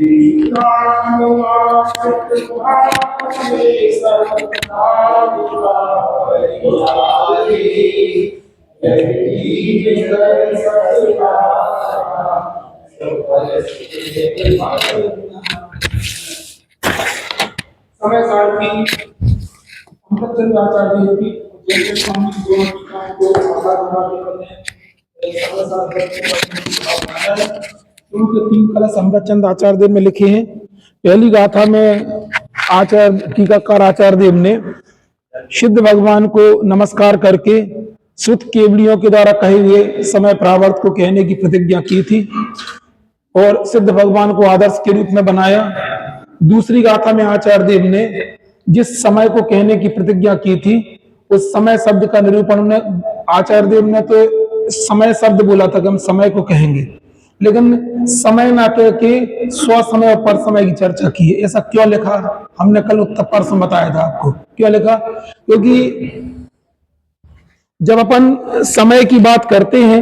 समय सारणी अमृतचंद्र आचार्य की जैसे स्वामी दोनों टीकाओं को शुरू के 3 कलश अमृतचंद्र आचार्य देव में लिखे हैं। पहली गाथा में आचार्य टीकाकार आचार्य देव ने सिद्ध भगवान को नमस्कार करके श्रुत केवलियों के द्वारा कहे हुए समय प्रावर्त को कहने की प्रतिज्ञा की थी और सिद्ध भगवान को आदर्श के रूप में बनाया। दूसरी गाथा में आचार्य देव ने जिस समय को कहने की प्रतिज्ञा की थी उस समय शब्द का निरूपण ने आचार्य देव ने तो समय शब्द बोला था कि हम समय को कहेंगे, लेकिन समय ना कह के स्व समय और पर समय की चर्चा की है। ऐसा क्यों लिखा? हमने कल उत्तर परसों बताया था आपको क्यों लिखा। क्योंकि जब अपन समय की बात करते हैं,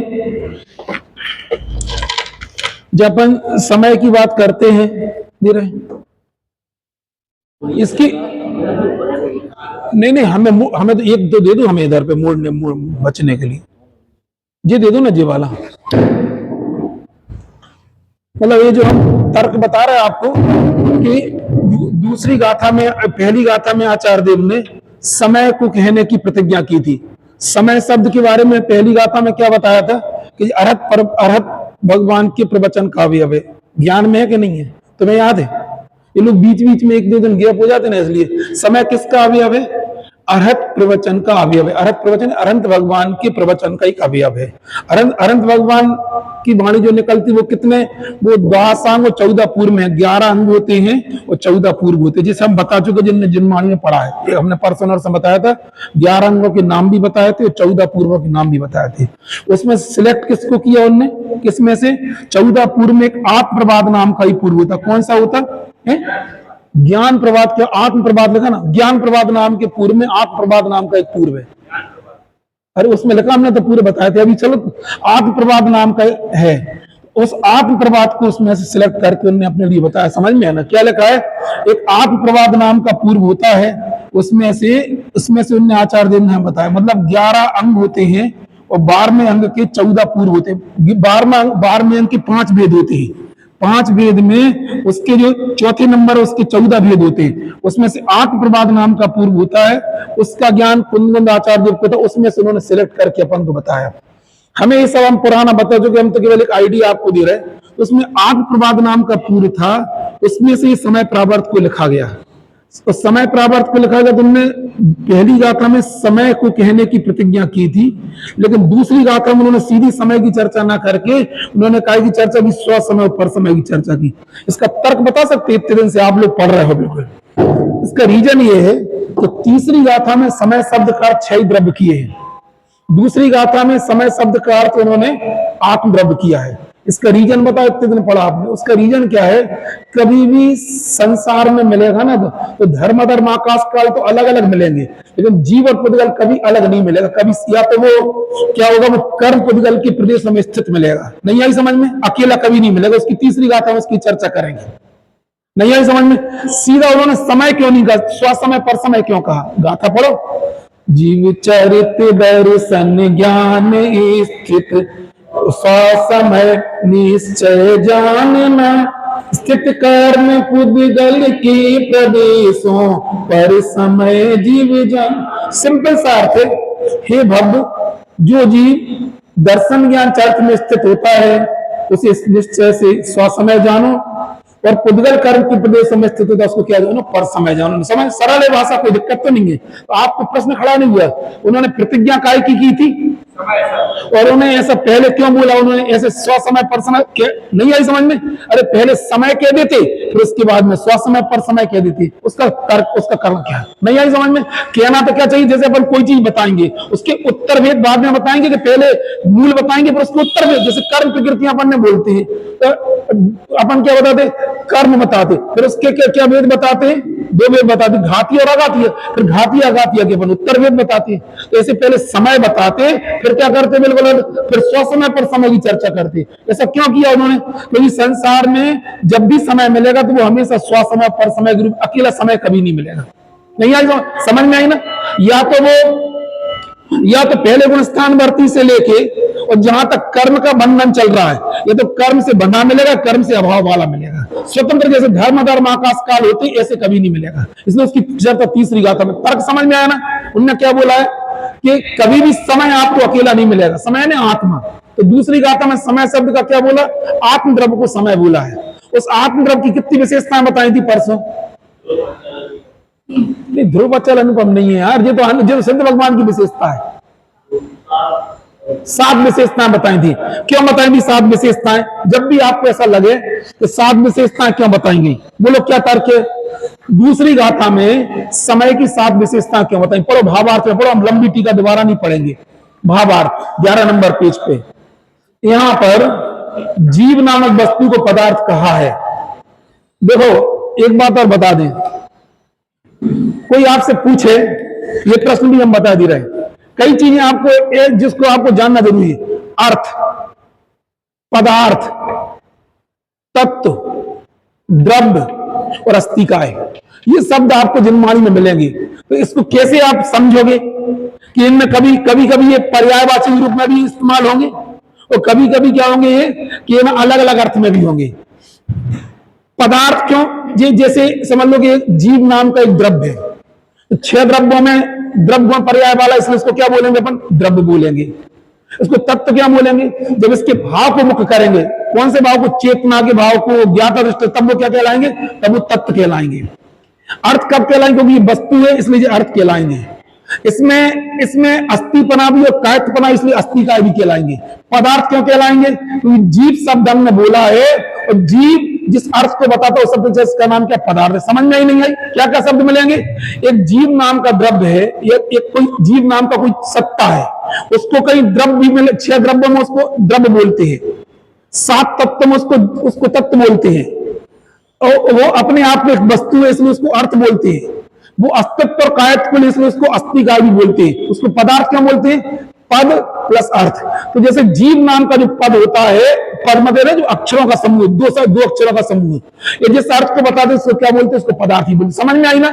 जब अपन समय की बात करते हैं, दे रहे इसकी नहीं हमें तो एक दो दे दो, हमें इधर पे मोड़ने बचने के लिए ये दे दो ना, ये वाला। मतलब ये जो हम तर्क बता रहे हैं आपको कि दूसरी गाथा में, पहली गाथा में आचार्य देव ने समय को कहने की प्रतिज्ञा की थी। समय शब्द के बारे में पहली गाथा में क्या बताया था कि अरहत भगवान के प्रवचन का अवयव है। ज्ञान में है कि नहीं है? तुम्हें याद है? ये लोग बीच बीच में 1-2 दिन गैप हो जाते ना, इसलिए समय किसका अवयव है? अरहत प्रवचन का अवयव है। अरहत प्रवचन अनंत भगवान के प्रवचन का एक अवयव है। अनंत भगवान की वाणी जो निकलती वो कितने, वो 12 अंग और 14 पूर्व में 11 अंग होते हैं और 14 पूर्व होते हैं, जिसे हम बता चुके जिनने जिन वाणी में पढ़ा है। हमने परसों से बताया था, 11 अंगों के नाम भी बताए थे और 14 पूर्वों के नाम भी बताए थे। उसमें सिलेक्ट किसको किया उनने? किसमें से? 14 पूर्व में एक आत्म प्रवाद नाम का ही पूर्व होता। कौन सा होता है? ज्ञान प्रवाद। क्या आत्म प्रवाद लिखा ना? ज्ञान प्रवाद नाम के पूर्व में आत्म प्रवाद नाम का एक पूर्व है। अरे उसमें लिखा, हमने तो पूरे बताए थे। अभी चलो, आत्म प्रवाद नाम का है, उस आत्म प्रवाद को उसमें से सिलेक्ट करके उन्होंने अपने लिए बताया। समझ में है ना क्या लिखा है? एक आत्म प्रवाद नाम का पूर्व होता है, उसमें से उन्होंने आचार्य देव ने बताया। मतलब 11 अंग होते हैं और 12वें अंग के 14 पूर्व होते हैं। 12वें अंग के 5 भेद होते हैं। 5 भेद में उसके जो चौथे नंबर है उसके 14 भेद होते हैं। उसमें से आत्म प्रवाद नाम का पूर्व होता है, उसका ज्ञान कुंदन आचार्य देव को था। उसमें से उन्होंने सिलेक्ट करके अपन को बताया। हमें ये सब हम पुराना बता जो कि हम तो केवल एक आइडिया आपको दे रहे हैं। तो उसमें आत्म प्रवाद नाम का पूर्व था, उसमें से समय प्रावर्त को लिखा गया। तो समय प्रावर्त को लिखा गया। तुमने पहली गाथा में समय को कहने की प्रतिज्ञा की थी, लेकिन दूसरी गाथा में उन्होंने सीधी समय की चर्चा ना करके उन्होंने काय की चर्चा की? स्व समय और पर समय की चर्चा की। इसका तर्क बता सकते? इतने दिन से आप लोग पढ़ रहे हो। बिल्कुल इसका रीजन ये है कि तीसरी गाथा में समय शब्द का अर्थ 6 द्रव्य किए हैं, दूसरी गाथा में समय शब्द का अर्थ उन्होंने आत्म द्रव्य किया है। इसका रीजन बताओ, इतने दिन पढ़ा आपने। उसका रीजन क्या है? कभी भी संसार में मिलेगा ना तो धर्म आकाश काल तो अलग अलग मिलेंगे, लेकिन जीव और पुद्गल कभी अलग नहीं मिलेगा। कभी या तो वो क्या होगा, वो कर्म पुद्गल के प्रदेश में स्थित मिलेगा। नहीं आई समझ में? अकेला कभी नहीं मिलेगा। उसकी तीसरी गाथा में उसकी चर्चा करेंगे। नहीं आई समझ में? सीधा उन्होंने समय क्यों नहीं कहा, स्व समय पर समय क्यों कहा? गाथा पढ़ो। जीव चरित दर्शन ज्ञान स्थित समय निश्चय जानना, स्थित कर्म पुद्गल की प्रदेशों पर समय जीव जान। सिंपल सा अर्थ है, हे भक्त, जो जीव दर्शन ज्ञान चरित्र में स्थित होता है उसे निश्चय से स्वसमय जानो, और पुद्गल कर्म के प्रदेश में स्थित होता है उसको क्या जानो? पर समय जानो। समझ? सरल है भाषा, कोई दिक्कत तो नहीं है। तो आपको प्रश्न खड़ा नहीं हुआ। उन्होंने प्रतिज्ञा काय की थी? और उन्हें ऐसा पहले क्यों बोला? उन्होंने ऐसे स्व समय पर समय नहीं आई समझ में? अरे पहले समय कह देते फिर उसके बाद में स्वसमय पर समय कह देते, उसका तर्क, उसका कारण क्या है? नहीं आई समझ में? कहना तो क्या चाहिए, जैसे अपन कोई चीज बताएंगे उसके उत्तर भेद बाद में बताएंगे कि पहले मूल बताएंगे फिर उसके उत्तर भेद। जैसे कर्म प्रकृतियां अपन ने बोलते हैं तो अपन क्या बताते, कर्म बताते, फिर उसके क्या क्या भेद बताते हैं, दो भेद बताते, घातीय और अघातीय, फिर घातीय अघातीय के अपन उत्तर भेद बताते हैं। तो ऐसे पहले समय बताते, फिर क्या करते बिल्कुल, फिर स्वसमय पर समय की चर्चा करते। ऐसा क्यों किया उन्होंने? क्योंकि संसार में जब भी समय मिलेगा तो वो हमेशा स्वसमय पर समय के रूप, अकेला समय कभी नहीं मिलेगा। नहीं आई समझ में आई ना? या तो पहले गुण स्थान वर्ती से लेके और जहां तक कर्म का बंधन चल रहा है, ये तो कर्म से बंधा मिलेगा, कर्म से अभाव वाला मिलेगा। स्वतंत्र जैसे धर्म धर्म आकाश काल होते ऐसे कभी नहीं मिलेगा। इसलिए उसकी चर्चा तीसरी गाथा में। तर्क समझ में आया ना? उन्होंने क्या बोला है कि कभी भी समय आपको अकेला नहीं मिलेगा, समय ने आत्मा। तो दूसरी गाथा में समय शब्द का क्या बोला, आत्मद्रव्य को समय बोला है। उस आत्मद्रव्य की कितनी विशेषताएं बताई थी परसों? नहीं, ध्रुवचल अनुपम नहीं है यार, ये तो सिद्ध भगवान की विशेषता है। 7 विशेषताएं बताई थी। क्यों बताई थी 7 विशेषताएं? जब भी आपको ऐसा लगे तो 7 विशेषताएं क्यों बताएंगी, बोलो क्या तर्क है? दूसरी गाथा में समय की 7 विशेषताएं क्यों बताई? पढ़ो भावार्थ में पढ़ो, हम लंबी टीका दोबारा नहीं पढ़ेंगे। भावार्थ 11 नंबर पेज पे, यहां पर जीव नामक वस्तु को पदार्थ कहा है। देखो एक बात और बता दें, कोई आपसे पूछे, ये प्रश्न भी हम बता दे रहे हैं, कई चीजें आपको जिसको आपको जानना जरूरी है। अर्थ, पदार्थ, तत्व, द्रव्य और अस्तिकाय, ये शब्द आपको जिनवाणी में मिलेंगे। तो इसको कैसे आप समझोगे कि इनमें कभी कभी ये पर्यायवाची रूप में भी इस्तेमाल होंगे और कभी कभी क्या होंगे ये कि इनमें अलग अलग अर्थ में भी होंगे। पदार्थ क्यों? जैसे समझ लो कि जीव नाम का एक द्रव्य है, तो 6 द्रव्यों में द्रव्य पर्याय वाला, इसलिए इसको क्या बोलेंगे अपन? द्रव्य बोलेंगे। इसको तत्व क्या बोलेंगे? जब इसके भाव को मुख्य करेंगे, कौन से भाव को? चेतना के भाव को, ज्ञात दृष्टि, तब वो क्या कहलाएंगे? तब वो तत्व कहलाएंगे। अर्थ कब कहलाएंगे? क्योंकि ये वस्तु है इसलिए अर्थ कहलाएंगे। इसमें अस्थिपना भी और कायत्वपना, इसलिए अस्थिकाय भी कहलाएंगे। पदार्थ क्यों कहलाएंगे? क्योंकि जीव शब्द हमने बोला है और जीव जिस अर्थ को बताता है उस शब्द इसका नाम क्या? पदार्थ है। समझ में ही नहीं आई? क्या क्या शब्द मिलेंगे? एक जीव नाम का द्रव्य है, एक कोई जीव नाम का कोई सत्ता है, उसको कई द्रव्य भी मिले, 6 द्रव्य में उसको द्रव्य बोलते हैं, 7 तत्व में उसको तत्व बोलते हैं, और वो अपने आप में एक वस्तु है इसलिए उसको अर्थ बोलते हैं। वो अस्तित्व और कायत्व, इसलिए उसको अस्तिकाय भी बोलते हैं। उसको पदार्थ क्या बोलते हैं? पद प्लस अर्थ। तो जैसे जीव नाम का जो पद होता है, पद मतलब जो अक्षरों का समूह, दो अक्षरों का समूह, ये जिस अर्थ को बताते उसको क्या बोलते हैं? उसको पदार्थ ही बोलते। समझ में आई ना?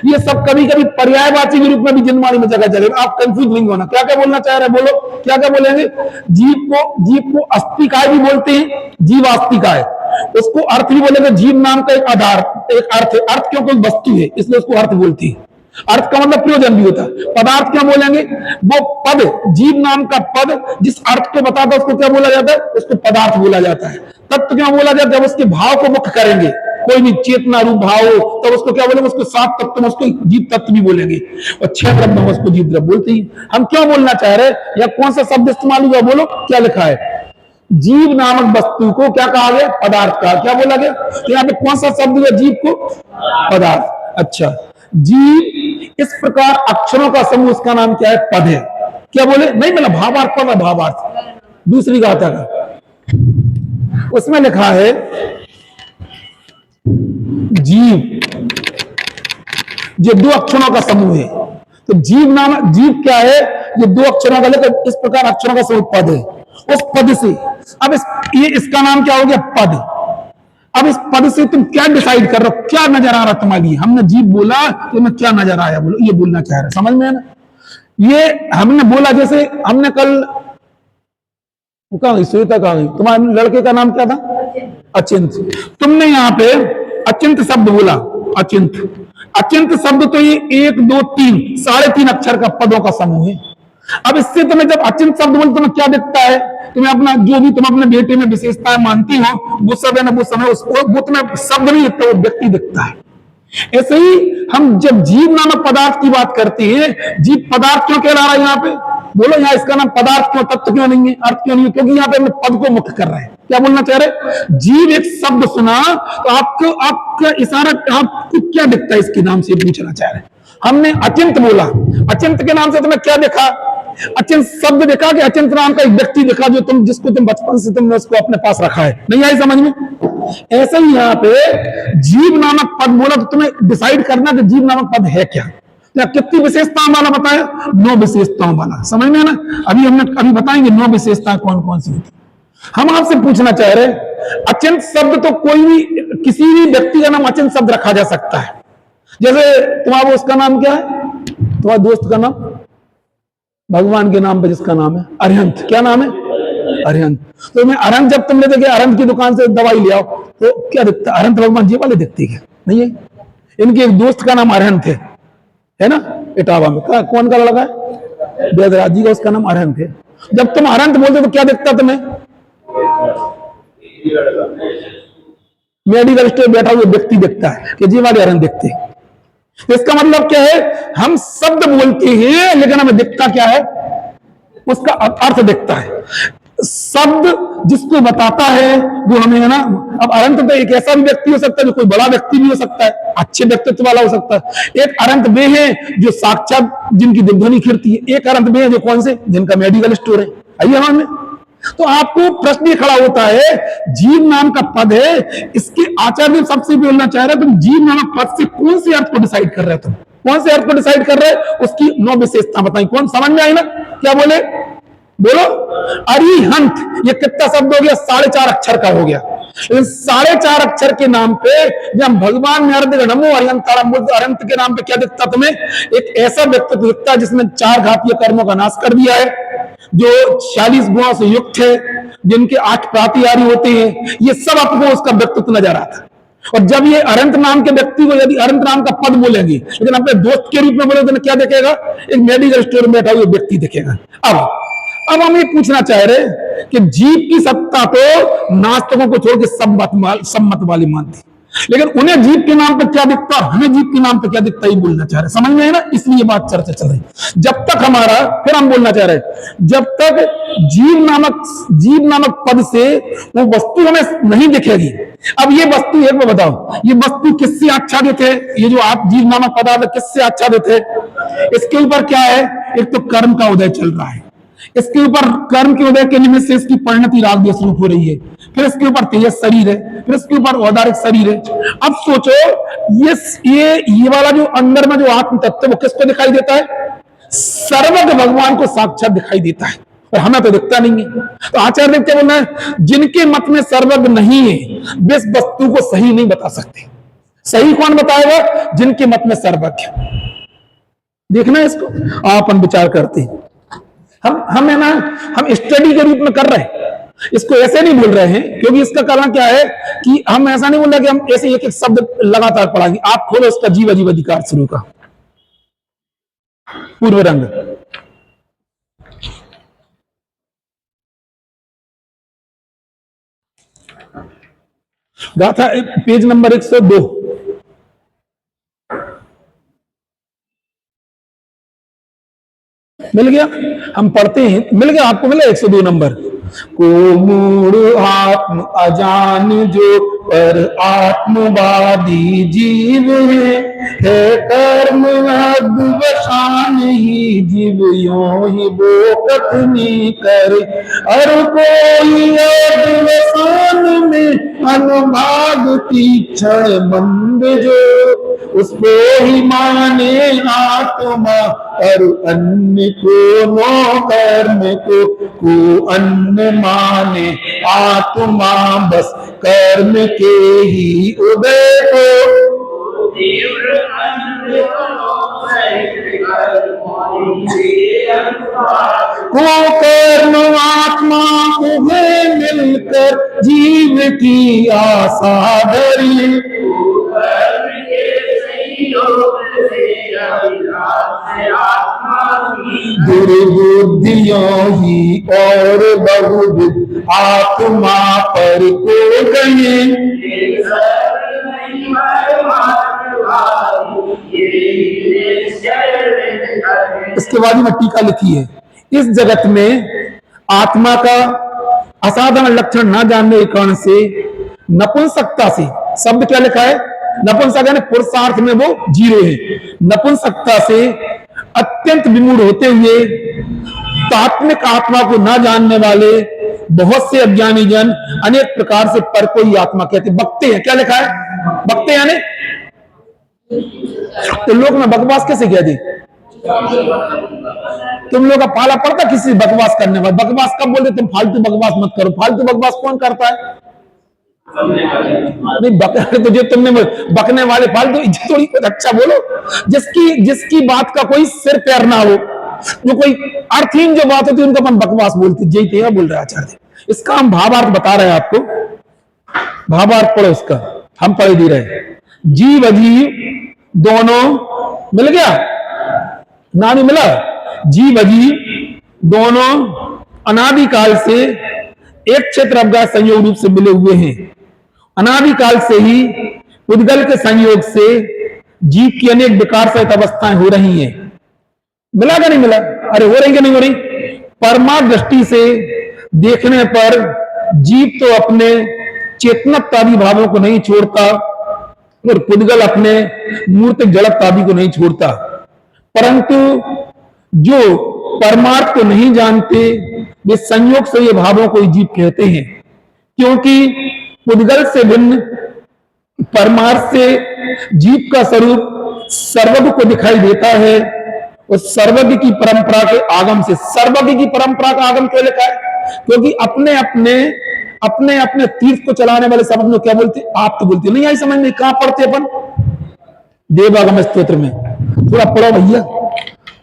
ये सब कभी कभी पर्यायवाची के रूप में भी जिनवाणी में जगह जगह, आप कंफ्यूज नहीं होना। क्या क्या बोलना चाह रहे हैं, बोलो क्या क्या बोलेंगे? जीव को अस्तिकाय भी बोलते हैं, जीवास्तिकाय। उसको अर्थ भी बोलेंगे, जीव नाम का एक आधार, एक अर्थ है। अर्थ क्यों? कोई वस्तु है इसलिए उसको अर्थ बोलते हैं। अर्थ का मतलब प्रयोजन भी होता है। पदार्थ क्या बोलेंगे? वो पद, जीव नाम का पद जिस अर्थ को बताता है उसको क्या बोला जाता है? उसको पदार्थ बोला जाता है। तत्व क्या बोला जाता है? जब उसके भाव को मुख्य करेंगे, कोई भी चेतना रूप भाव हो तब उसको क्या बोलेंगे? उसको 7 तत्व में उसको जीव तत्व भी बोलेंगे और 6 द्रव्य में उसको जीव द्रव्य बोलते हैं। हम क्या बोलना चाह रहे हैं या कौन सा शब्द इस्तेमाल हुआ? बोलो क्या लिखा है? जीव नामक वस्तु को क्या कहा गया? पदार्थ कहा। क्या बोला गया? तो यहाँ पे कौन सा शब्द हुआ? जीव को पदार्थ। अच्छा, जीव इस प्रकार अक्षरों का समूह, उसका नाम क्या है? पद है। क्या बोले? नहीं मिला भावार्थ पढ़, भावार्थ दूसरी गाथा का, उसमें लिखा है जीव, ये 2 अक्षरों का समूह है। तो जीव क्या है? ये 2 अक्षरों का, लेकर इस प्रकार अक्षरों का समूह पद है। उस पद से अब इसका नाम क्या हो गया? पद। अब इस पद से तुम क्या डिसाइड कर रहे हो? क्या नजर आ रहा तुम्हारे लिए? हमने जीव बोला तो मैं क्या नजर आया? बोलो ये बोलना चाह रहा, समझ में है ना? ये हमने बोला, जैसे हमने कल कहा गई श्वेता, कहा गई तुम्हारे लड़के का नाम क्या था? अचिंत। तुमने यहाँ पे अचिंत शब्द बोला। अचिंत शब्द तो ये 1 2 3 3.5 अक्षर का पदों का समूह है। अब इससे तुम्हें जब अचिंत शब्द बोलते तुम्हें क्या दिखता है? तुम्हें अपना जो भी तुम अपने बेटे में विशेषताएं मानती हो वो सब है ना, वो समय उसको वो तुम्हें शब्द नहीं दिखता, वो व्यक्ति दिखता है। ऐसे ही हम जब जीव नामक पदार्थ की बात करते हैं, जीव पदार्थ क्यों कह रहा है यहाँ पे? बोलो यहाँ इसका नाम पदार्थ क्यों, तत्व क्यों नहीं है, अर्थ क्यों नहीं है? क्योंकि यहाँ पे हमने पद को मुख्य कर रहे हैं। क्या बोलना चाह रहे? जीव एक शब्द सुना तो आपको, आपका इशारा, आपको क्या दिखता है इसके नाम से पूछना चाह रहे हैं। हमने अचिंत बोला, अचिंत के नाम से तुम्हें क्या देखा? अचिंत शब्द देखा कि अचिंत नाम का एक व्यक्ति देखा जो तुम, जिसको तुम बचपन से तुमने उसको अपने पास रखा है? नहीं आई समझ में? ऐसे ही यहाँ पे जीव नामक पद बोला तो तुम्हें डिसाइड करना कि जीव नामक पद है क्या। कितनी विशेषताओं वाला बताया? 9 विशेषताओं वाला। समझ में है ना? अभी बताएंगे 9 विशेषताएं कौन कौन सी होती। हम आपसे पूछना चाह रहे हैं, अचिंत शब्द तो कोई भी, किसी भी व्यक्ति का नाम अचिंत शब्द रखा जा सकता है। जैसे तुम्हारा उसका नाम क्या है, तुम्हारे दोस्त का नाम, भगवान के नाम पे जिसका नाम है अरिहंत, क्या नाम है? अरिहंत। तो मैं अरिहंत, जब तुम ले देखे अरिहंत की दुकान से दवाई ले आओ तो क्या दिखता? अरिहंत भगवान जी वाले दिखते क्या? नहीं है। इनके एक दोस्त का नाम अरिहंत है ना, इटावा में। कौन का लड़का है? वेदराज जी का, उसका नाम अरिहंत है। जब तुम अरिहंत बोलते तो क्या दिखता तुम्हें? मेडिकल स्टोर बैठा हुआ व्यक्ति दिखता है कि जी वाले अरिहंत दिखते हैं। इसका मतलब क्या है? हम शब्द बोलते हैं लेकिन हमें दिखता क्या है? उसका अर्थ दिखता है। शब्द जिसको बताता है वो हमें, है ना। अब अरंत तो एक ऐसा भी व्यक्ति हो सकता है जो कोई बड़ा व्यक्ति भी हो सकता है, अच्छे व्यक्तित्व वाला हो सकता है। एक अरंत वे है जो साक्षात जिनकी दिग्ध्वनि खिड़ती है। एक अरंत वे है जो कौन से? जिनका मेडिकल स्टोर है। आइए हमारे, तो आपको प्रश्न ये खड़ा होता है, जीव नाम का पद है, इसके आचार्य सबसे बोलना चाह रहे हैं, तुम जीव नामक पद से कौन से अर्थ को डिसाइड कर रहे हो? तुम कौन से अर्थ को डिसाइड कर रहे हैं? उसकी 9 विशेषता बताई। कौन समझ में आई ना? क्या बोले? बोलो। अरिहंत, ये कितना शब्द हो गया? 4.5 अक्षर का हो गया। लेकिन 4.5 अक्षर के नाम पे जब भगवान में अर्थ नमो अरिहंतारम बोलते, अरिहंत के नाम पे क्या दिखता तुम्हें? एक ऐसा व्यक्तित्व दिखता है जिसने 4 घातीय कर्मों का नाश कर दिया है, जो 46 गुणों से युक्त है, जिनके 8 प्रातिहारी होते हैं। ये सब आपको उसका व्यक्तित्व नजर आता है। और जब ये अरंत नाम के व्यक्ति को यदि अरंत नाम का पद बोलेंगे, लेकिन अपने दोस्त के रूप में बोले तो क्या देखेगा? एक मेडिकल स्टोर में बैठा हुआ व्यक्ति दिखेगा। अब हम ये पूछना चाह रहे हैं कि जीव की सत्ता तो नास्तिकों को छोड़ के सम्मत वाली मानती, लेकिन उन्हें जीव के नाम पे क्या दिखता और हमें जीव के नाम पे क्या दिखता, ये बोलना चाह रहे। समझ में है ना? इसलिए बात चर्चा चल रही। जब तक हमारा, फिर हम बोलना चाह रहे, जब तक जीव नामक पद से वो वस्तु हमें नहीं दिखेगी। अब ये वस्तु एक बार बताओ, ये वस्तु किससे आच्छादित है? ये जो आप जीव नामक पदार्थ किससे आच्छादित है? इसके ऊपर क्या है? एक तो कर्म का उदय चल रहा है, इसके ऊपर कर्म के उदय के निमित्त से इसकी परिणति राग देश रूप हो रही है। फिर इसके ऊपर तेज शरीर है, फिर इसके ऊपर औदारिक शरीर है। अब सोचो, ये वाला जो अंदर में जो आत्म तत्व है वो किसको दिखाई देता है? सर्वज्ञ भगवान को साक्षात दिखाई देता है, और हमें तो दिखता नहीं है। तो आचार्य क्या बोलना है? जिनके मत में सर्वज्ञ नहीं है वे इस वस्तु को सही नहीं बता सकते। सही कौन बताएगा? जिनके मत में सर्वज्ञ। देखना इसको, अपन विचार करते हैं। हम है ना, हम स्टडी के रूप में कर रहे हैं, इसको ऐसे नहीं बोल रहे हैं, क्योंकि इसका कारण क्या है कि हम ऐसा नहीं बोल रहे कि हम ऐसे एक एक शब्द लगातार पढ़ाएंगे। आप खोलो इसका जीव अजीव अधिकार शुरू का पूर्व रंग, गाथा पेज नंबर 102। मिल गया? हम पढ़ते हैं, मिल गया आपको? मिला 102 नंबर। को मूढ़ आत्म अजान जो पर आत्मवादी जीव है कर्म अद्वशान ही जीव यों ही वो कथनी करे, और कोई अद्वशान में अनुभाग तीक्षण मंद जो उसको ही माने आत्मा, और अन्य को नो कर्म को अन्य माने आत्मा, बस कर्म के ही उदय को कर्म आत्मा उन्हें मिलकर जीव की आशा धरी, दुर्बुद्धियों ही और बहुविध आत्मा पर को गए। इसके बाद में टीका लिखी है, इस जगत में आत्मा का असाधारण लक्षण न जानने के कारण से नपुंसकता से, शब्द क्या लिखा है, नपुंसक यानी पुरुषार्थ में वो जीरो है, नपुंसकता से अत्यंत विमूढ़ होते हुए तात्मिक आत्मा को न जानने वाले बहुत से अज्ञानी जन अनेक प्रकार से पर कोई आत्मा कहते बकते हैं। क्या लिखा है, बकते यानी, तो लोग में बकवास कैसे कह दी, तुम लोग का पाला पड़ता किसी बकवास करने वाले, बकवास कब बोलते, तुम फालतू बकवास मत करो, फालतू बकवास कौन करता है, नहीं तो जो तुमने बकने वाले फालतू थोड़ी कुछ अच्छा बोलो, जिसकी बात का कोई सिर पैर ना हो, जो कोई अर्थहीन जो बात होती है उनका अपन बकवास बोलते, जय तेरा बोल रहा है आचार्य। इसका हम भावार्थ बता रहे हैं आपको, भावार्थ पढ़ो इसका, हम पढ़े दे रहे, जीव अजीव दोनों मिल गया ना, नहीं मिला, जीव अजीव दोनों अनादिकाल से एक क्षेत्र अवगाह संयोग रूप से मिले हुए हैं। अनादिकाल से ही उद्गल के संयोग से जीव की अनेक विकार सहित अवस्थाएं हो रही हैं। मिला क्या नहीं मिला, अरे हो रही क्या नहीं हो रही, परमार्थ दृष्टि से देखने पर जीव तो अपने चेतनत्वादी भावों को नहीं छोड़ता और पुद्गल अपने मूर्तिक जड़त्वादी को नहीं छोड़ता, परंतु जो परमार्थ को नहीं जानते वे संयोग से ये भावों को जीव कहते हैं, क्योंकि पुद्गल से भिन्न परमार्थ से जीव का स्वरूप सर्वज्ञ को दिखाई देता है और सर्वज्ञ की परंपरा के आगम से, सर्वज्ञ की परंपरा का आगम क्यों लिखा है, क्योंकि अपने अपने तीर्थ को चलाने वाले सब अपने क्या बोलते, आप तो बोलते नहीं, आई समझ में, कहां पढ़ते अपन, देवागम स्तोत्र में, थोड़ा पढ़ो भैया।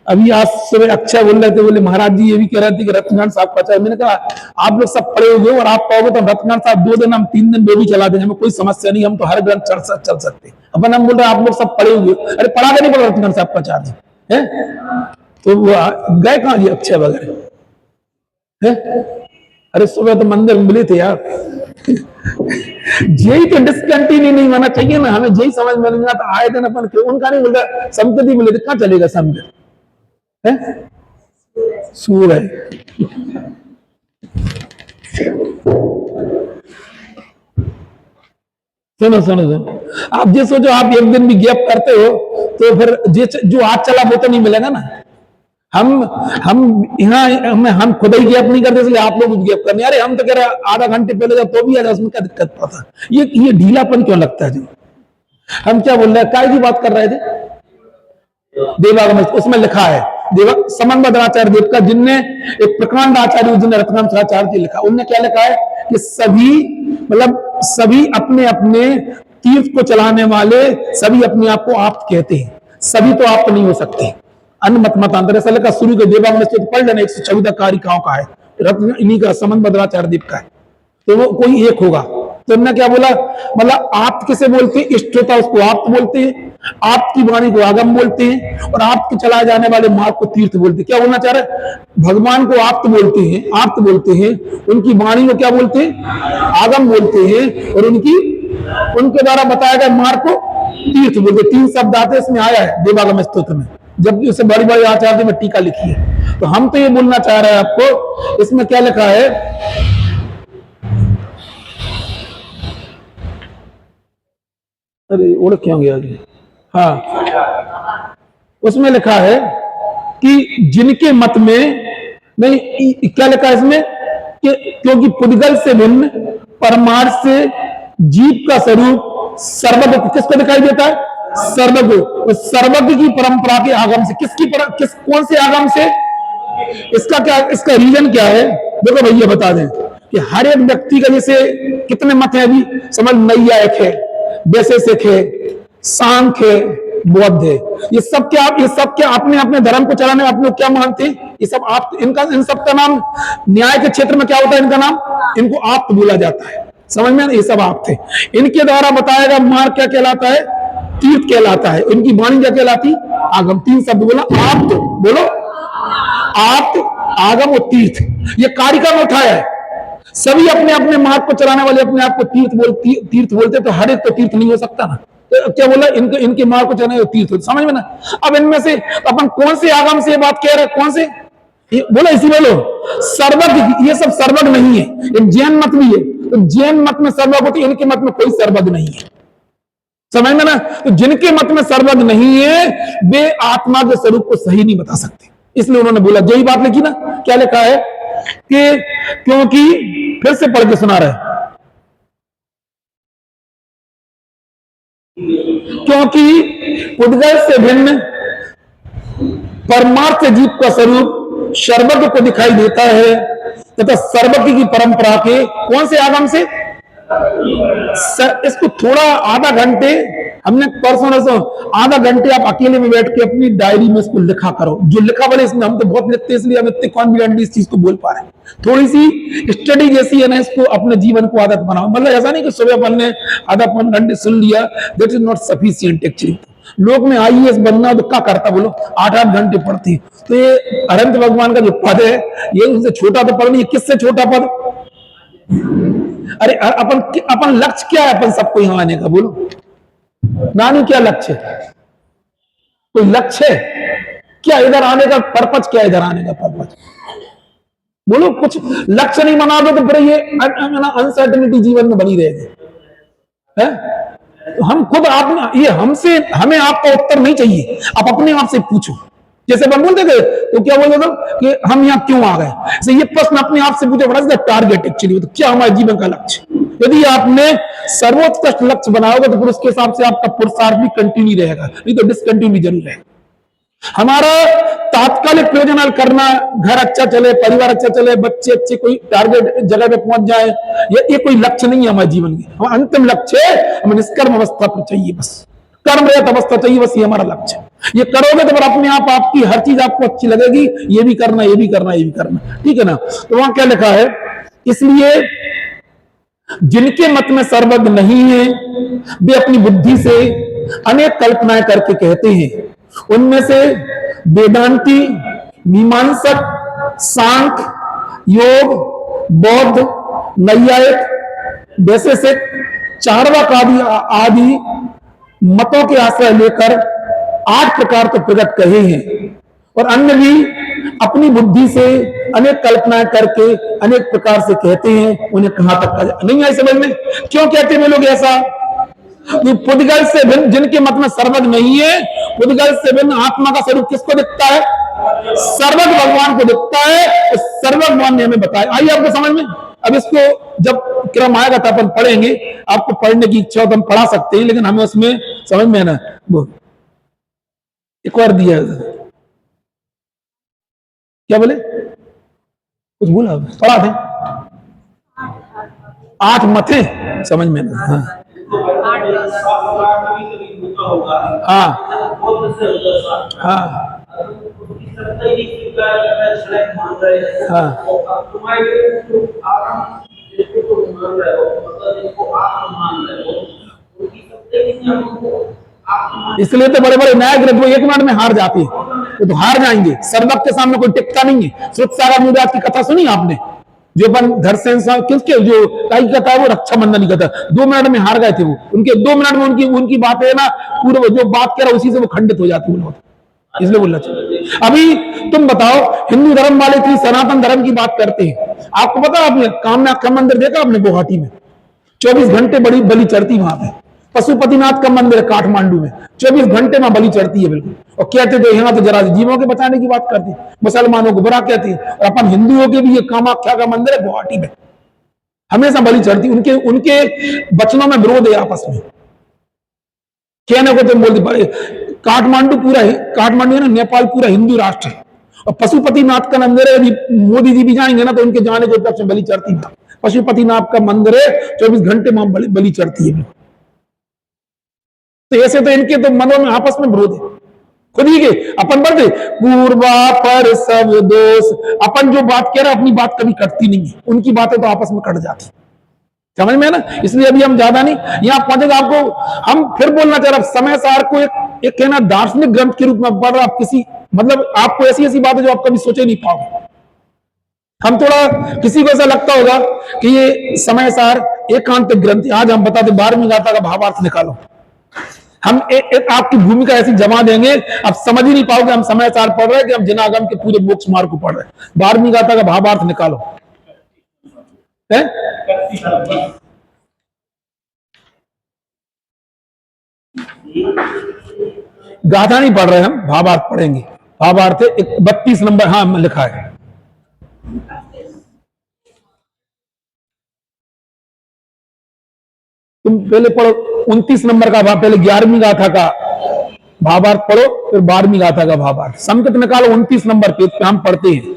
अभी आज सुबह अक्षय बोल रहे थे, बोले महाराज जी ये भी कह रहे थे कि रत्नकांड साहब का चाहे, मैंने कहा आप लोग सब पढ़े होंगे और आप पाओगे तो रत्नकांड साहब 2 दिन हम 3 दिन वो भी चला देंगे, हमें कोई समस्या नहीं, हम तो हर ग्रंथ चल सकते। अपन हम बोल रहे हैं आप लोग सब पढ़े होंगे, अरे पढ़ा के नहीं पढ़ा रत्नकांड साहब का चार्ज है, तो वो गए कहां ये अक्षय वगैरह है, अरे सुबह तो मंदिर मिले थे यार, यही तो डिसकंटिन्यू नहीं होना चाहिए ना, हमें यही समझ में नहीं आता, आए दिन अपन क्यों उनका नहीं बोल रहा, संपत्ति मिले थे, कहां चलेगा समझ सूर है। सुनो सुनो सुनो, आप ये सोचो आप एक दिन भी गैप करते हो तो फिर जो आज चला वो तो नहीं मिलेगा ना, हम यहाँ हम खुद ही गैप नहीं करते इसलिए आप लोग गैप करने, अरे हम तो कह रहे आधा घंटे पहले जब तो भी आजा, उसमें क्या दिक्कत था, ये ढीलापन क्यों लगता है जी, हम क्या बोल रहे हैं, काय की बात कर रहे थे, देवागम उसमें लिखा है, समन्वयराचार्य देव का, जिनने एक प्रकांड आचार्य जिनने रत्नाम आचार्य जी लिखा, उनने क्या लिखा है कि सभी अपने अपने तीर्थ को चलाने वाले सभी अपने आप को आप कहते हैं, सभी तो आप नहीं हो सकते, अन्य मत मतांतर ऐसा लिखा, शुरू के देवागम में पढ़ लेना, 114 कारिकाओं का है, रत्न इन्हीं का समन्वयराचार्य देव का है, तो वो कोई एक होगा, तो उन्होंने क्या बोला, मतलब आप किसे बोलते हैं, इष्ट होता उसको आप बोलते हैं, आपकी वाणी को आगम बोलते हैं और आपके चलाए जाने वाले मार्ग को तीर्थ बोलते हैं। क्या बोलना चाह रहे, भगवान को आप बोलते हैं, आप बोलते हैं, उनकी वाणी को क्या बोलते हैं, आगम बोलते हैं, और उनके द्वारा बताया गया मार्ग को तीर्थ बोलते। 3 शब्द आते इसमें आया है देवागम स्तोत्र में, जबकि उसे बड़ी बड़ी आचार्य में टीका लिखी है, तो हम तो ये बोलना चाह रहे हैं आपको, इसमें क्या लिखा है, अरे उड़ क्यों गया जी, हाँ उसमें लिखा है कि जिनके मत में नहीं, क्या लिखा है इसमें कि क्योंकि पुद्गल से भिन्न परमार्थ से जीव का स्वरूप सर्वज्ञ किसको दिखाई देता है, सर्वज्ञ, सर्वज्ञ की परंपरा के आगम से, कौन से आगम से, इसका रीजन क्या है, देखो भैया बता दें कि हर एक व्यक्ति का जैसे कितने मत है, अभी समझ नैयायिक है, वैशेषिक है, सांख्य है, बौद्ध है, ये सब क्या अपने अपने धर्म को चलाने में आप लोग क्या मानते हैं, ये सब आप, इन सब का नाम न्याय के क्षेत्र में क्या होता है, इनका नाम, इनको आप बोला जाता है, समझ में, ये सब आप थे, इनके द्वारा बताया गया मार्ग क्या कहलाता है, तीर्थ कहलाता है, इनकी वाणी क्या कहलाती, आगम। 3 शब्द बोला, आप बोलो, आप, आगम और तीर्थ, ये कारिका में उठाया है, सभी अपने अपने मार्ग को चलाने वाले अपने आप को तीर्थ बोलते, तो हर एक तो तीर्थ नहीं हो सकता ना, तो क्या बोला, इनके मार्ग को चलाने तीर्थ, समझ में ना। अब इनमें से अपन कौन से आगम से बात कह रहे हैं, कौन से, ये बोलो, इसी बोलो सर्वज्ञ, ये सब सर्वज्ञ नहीं है, एक जैन मत भी है, तो जैन मत में सर्वज्ञ होती है, इनके मत में कोई सर्वज्ञ नहीं है, समझ में ना। तो जिनके मत में सर्वज्ञ नहीं है वे आत्मा के स्वरूप को सही नहीं बता सकते, इसलिए उन्होंने बोला, यही बात लिखी ना, क्या लिखा है कि क्योंकि, फिर से पढ़ के सुना रहे, क्योंकि उद्गल से भिन्न परमार्थ जीव का स्वरूप सर्वज्ञ को दिखाई देता है तथा सर्वज्ञ की परंपरा के कौन से आगम से, इसको थोड़ा आधा घंटे, हमने परसों आधा घंटे आप अकेले में बैठ के अपनी डायरी में इसको लिखा करो, जो लिखा बोले इसमें, हम तो बहुत लिखते हैं इसलिए हम इतने कॉन्फिडेंटली इस चीज को बोल पा रहे हैं, थोड़ी सी स्टडी जैसी है ना, इसको अपने जीवन को आदत बनाओ। मतलब ऐसा नहीं कि सुबह अपन ने आधा पौन घंटे सुन लिया, that is not sufficient actually. लोग में आईएएस बनना तो क्या करता बोलो, 8-8 घंटे पढ़ती, तो ये अनंत भगवान का जो पद है ये उनसे छोटा तो पद नहीं, किससे छोटा पद। अरे अपन लक्ष्य क्या है अपन सबको यहां आने का, बोलो नानी क्या लक्ष्य है, कोई लक्ष्य है क्या, इधर आने का पर्पज क्या है, इधर आने का पर्पज बोलो, कुछ लक्ष्य नहीं बना दो तो फिर ये अनसर्टेनिटी जीवन में बनी रहेगी, है? तो हम खुद आप, ये हमसे, हमें आपका उत्तर नहीं चाहिए, आप अपने आप से पूछो, जैसे हम बोलते थे तो क्या बोलते थे कि हम यहाँ क्यों आ गए, तो ये प्रश्न अपने आप से पूछो, what is the target actually, तो क्या हमारे जीवन का लक्ष्य। यदि आपने सर्वोत्कृष्ट लक्ष्य बनाओगे तो फिर उसके हिसाब से आपका पुरुषार्थ भी कंटिन्यू रहेगा, नहीं तो डिसकंटिन्यू जरूर रहेगा। हमारा तात्कालिक प्रयोजन करना, घर अच्छा चले, परिवार अच्छा चले, बच्चे अच्छे कोई टारगेट जगह पे पहुंच जाए, ये कोई लक्ष्य नहीं है हमारे जीवन में। हमारा अंतिम लक्ष्य है, हमें निष्कर्म अवस्था पर चाहिए, बस कर्म रहित अवस्था चाहिए, बस ये हमारा लक्ष्य है। ये करोगे तो फिर अपने आप आपकी हर चीज आपको अच्छी लगेगी, ये भी करना, ये भी करना, ये भी करना, ठीक है ना। तो वहां क्या लिखा है, इसलिए जिनके मत में सर्वज्ञ नहीं है वे अपनी बुद्धि से अनेक कल्पनाएं करके कहते हैं, उनमें से वेदांती, मीमांसक, सांख्य, योग, बौद्ध, नैयायिक, वैशेषिक, चार्वाक आदि मतों के आश्रय लेकर 8 प्रकार के प्रगट कहे हैं, और अन्य भी अपनी बुद्धि से अनेक कल्पनाएं करके अनेक प्रकार से कहते हैं, उन्हें कहां तक नहीं आई समझ में। क्यों कहते हैं लोग ऐसा, पुद्गल से भिन्न, जिनके मत में सर्वज्ञ नहीं है, पुद्गल से भिन्न आत्मा का स्वरूप किसको दिखता है, सर्वज्ञ भगवान को दिखता है, सर्वज्ञ भगवान ने हमें बताया। आइए आपको समझ में, अब इसको जब क्रम आएगा तो अपन पढ़ेंगे, आपको पढ़ने की इच्छा हो तो हम पढ़ा सकते हैं, लेकिन हमें उसमें समझ में ना वो एक बार दिया, क्या बोले, कुछ बोला, पढ़ा थे 8 मथे, समझ में ना, हाँ हाँ हाँ इसलिए तो बड़े बड़े न्याय ग्रंथ वो 1 मिनट में हार जाते हैं, वो तो हार जाएंगे, सर्वज्ञ के सामने कोई टिकता नहीं है। श्रुत सागर मुद्राज की कथा सुनी आपने, जो अपन धरसेन साहब किसके जो काई कथा है, वो रक्षा बंधन की कथा, 2 मिनट में हार गए थे वो, उनके 2 मिनट में उनकी बात है ना, पूरे जो बात कह रहा उसी से वो खंडित हो जाती है, इसलिए बोलना चाहिए। अभी तुम बताओ, हिंदू धर्म वाले इतनी सनातन धर्म की बात करते हैं, आपको पता, आपने कामनाथ मंदिर देखा आपने गुवाहाटी में, 24 घंटे बड़ी बलि चढ़ती वहां पे। पशुपतिनाथ का मंदिर है काठमांडू में, 24 घंटे में बलि चढ़ती है बिल्कुल, और कहते थे यहाँ तो जरा जीवों के बचाने की बात करती, मुसलमानों को बुरा कहती है, और अपन हिंदुओं के भी ये कामाख्या का मंदिर है गुवाहाटी में, हमेशा बलि चढ़ती। उनके वचनों में विरोध है आपस में, कहने को तुम बोलते, काठमांडू पूरा, काठमांडू है ना, नेपाल पूरा हिंदू राष्ट्र है, और पशुपतिनाथ का मंदिर है, यदि मोदी जी भी जाएंगे ना तो उनके जाने के उपलक्ष्य में बलि चढ़ती है। पशुपतिनाथ का मंदिर है, 24 घंटे में बलि चढ़ती है। तो ऐसे तो इनके तो मनों में आपस में विरोध है, खुद ही के अपन बढ़ते पूर्वा पर सब दोष, अपन जो बात कह रहे हैं अपनी बात कभी कटती नहीं है, उनकी बातें तो आपस में कट जाती, समझ में ना। इसलिए अभी हम ज्यादा नहीं यहां पहुंचेगा, आपको हम फिर बोलना चाह रहे, समय सार को एक कहना दार्शनिक ग्रंथ के रूप में पढ़ रहा, आप किसी मतलब आपको ऐसी ऐसी बातें जो आप कभी सोचे नहीं पाओगे। हम थोड़ा किसी को ऐसा लगता होगा कि ये समय सार एकांत ग्रंथ, आज हम बताते 12वीं गाथा का भावार्थ निकालो, हम आपकी भूमिका ऐसी जमा देंगे, आप समझ ही नहीं पाओगे हम समाचार पढ़ रहे हैं कि हम जिनागम के पूरे मोक्ष मार्ग को पढ़ रहे हैं। 12वीं गाथा का भावार्थ निकालो है? गाथा नहीं पढ़ रहे हम, भावार्थ पढ़ेंगे। भावार्थ 32 नंबर, हाँ लिखा है। तुम पहले पढ़ो 29 नंबर का भाव, पहले 11वीं गाथा का भावार्थ पढ़ो, फिर 12वीं गाथा का भावार्थ। संकट निकालो 29 नंबर पेज पे, हम पढ़ते हैं।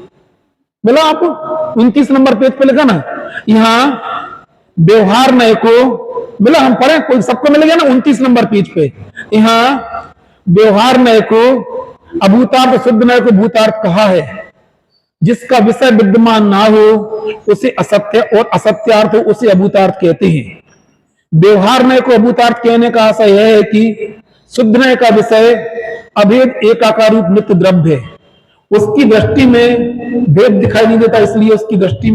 मिला आपको? 29 नंबर पेज पे लिखा ना, यहाँ व्यवहार नय को मिला, हम पढ़े, कोई सबको मिल गया ना 29 नंबर पेज पे। यहाँ व्यवहार नय को अभूतार्थ, शुद्ध नय को भूतार्थ कहा है। जिसका विषय विद्यमान ना हो उसे असत्य, और असत्यार्थ हो उसे अभूतार्थ कहते हैं। व्यवहार नय को अभूतार्थ कहने का आशय यह है कि शुद्ध नय का विषय अभेद एकाकार रूप नित्य द्रव्य है। उसकी दृष्टि में भेद दिखाई नहीं देता, इसलिए उसकी दृष्टि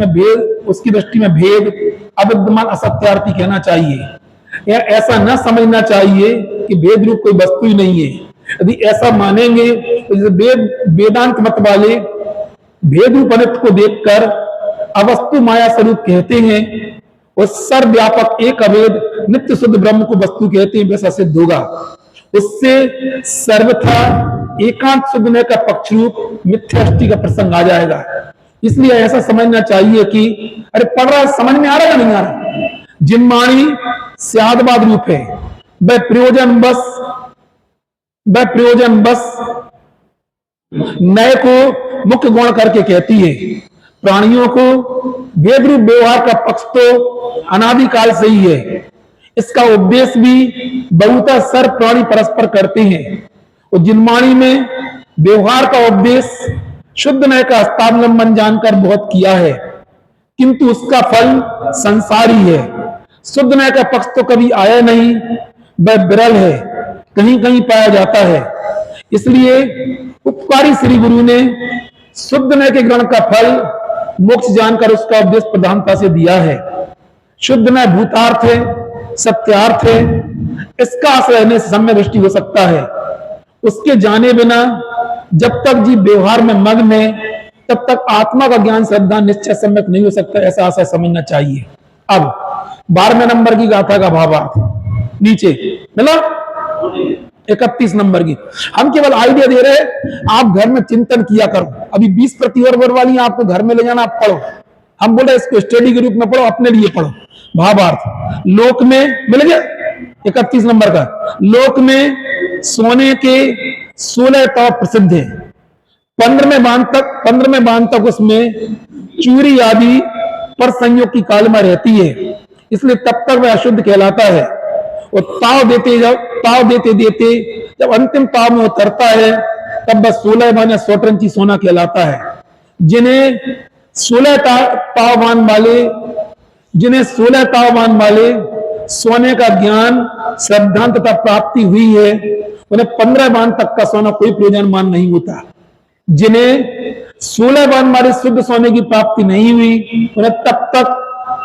में भेद अविद्यमान असत्यार्थी कहना चाहिए। या ऐसा न समझना चाहिए कि भेद रूप कोई वस्तु ही नहीं है। यदि ऐसा मानेंगे तो वेदांत मत वाले भेद रूप अनित्य को देखकर अवस्तु माया स्वरूप कहते हैं, और सर्वव्यापक एक अभेद नित्य शुद्ध ब्रह्म को वस्तु कहते हैं, वैसा सिद्ध होगा। उससे सर्वथा एकांत शुद्ध नय का पक्ष रूप मिथ्याष्टि का प्रसंग आ जाएगा। इसलिए ऐसा समझना चाहिए कि अरे पढ़ रहा, समझ में आ रहा है नहीं आ रहा? जिनवाणी स्यादवाद रूप है, वह प्रयोजन बस नय को मुख्य गुण करके कहती है। प्राणियों को भेद रूप व्यवहार का पक्ष तो अनादिकाल से ही है। इसका उपदेश भी बहुता सर्व प्राणी परस्पर करते हैं। और जिनवाणी में व्यवहार का उपदेश शुद्ध नय का हस्तावलंबन जानकर बहुत किया है, किंतु उसका फल संसारी है। शुद्ध नय का पक्ष तो कभी आया नहीं, वह विरल है, कहीं कहीं पाया जाता है। इसलिए उपकारी श्री गुरु ने शुद्ध नय के ग्रहण का फल मोक्ष जानकर उसका उपदेश प्रधानता से दिया है। शुद्ध नय भूतार्थ है, सत्यार्थ है, इसका आश्रय रहने से सम्यक दृष्टि हो सकता है। उसके जाने बिना जब तक जीव व्यवहार में मग्न है, तब तक आत्मा का ज्ञान श्रद्धा निश्चय सम्यक नहीं हो सकता, ऐसा आशय समझना चाहिए। अब 12वें नंबर की गाथा का भावार्थ नीचे मिला, 31 नंबर की। हम केवल आइडिया दे रहे हैं, आप घर में चिंतन किया करो। अभी 20 प्रतिवर्ग वाली आपको घर में ले जाना, आप पढ़ो। हम बोले इसको स्टडी के रूप में पढ़ो, अपने लिए पढ़ो। भावार्थ लोक में मिल गया 31 नंबर का। लोक में सोने के 16 ताव प्रसिद्ध है। 15वें बांध तक उसमें चूरी आदि पर संयोग की कालमा रहती है, इसलिए तब तक वह अशुद्ध कहलाता है। और ताव देते देते जब अंतिम ताव में उतरता है, तब वह 16 माने 100 सोना कहलाता है। जिन्हें 16 तावमान वाले सोने का ज्ञान श्रद्धा तथा प्राप्ति हुई है, उन्हें 15 बांध तक का सोना कोई प्रयोजनमान नहीं होता। जिन्हें 16 बांध वाले शुद्ध सोने की प्राप्ति नहीं हुई, उन्हें तब तक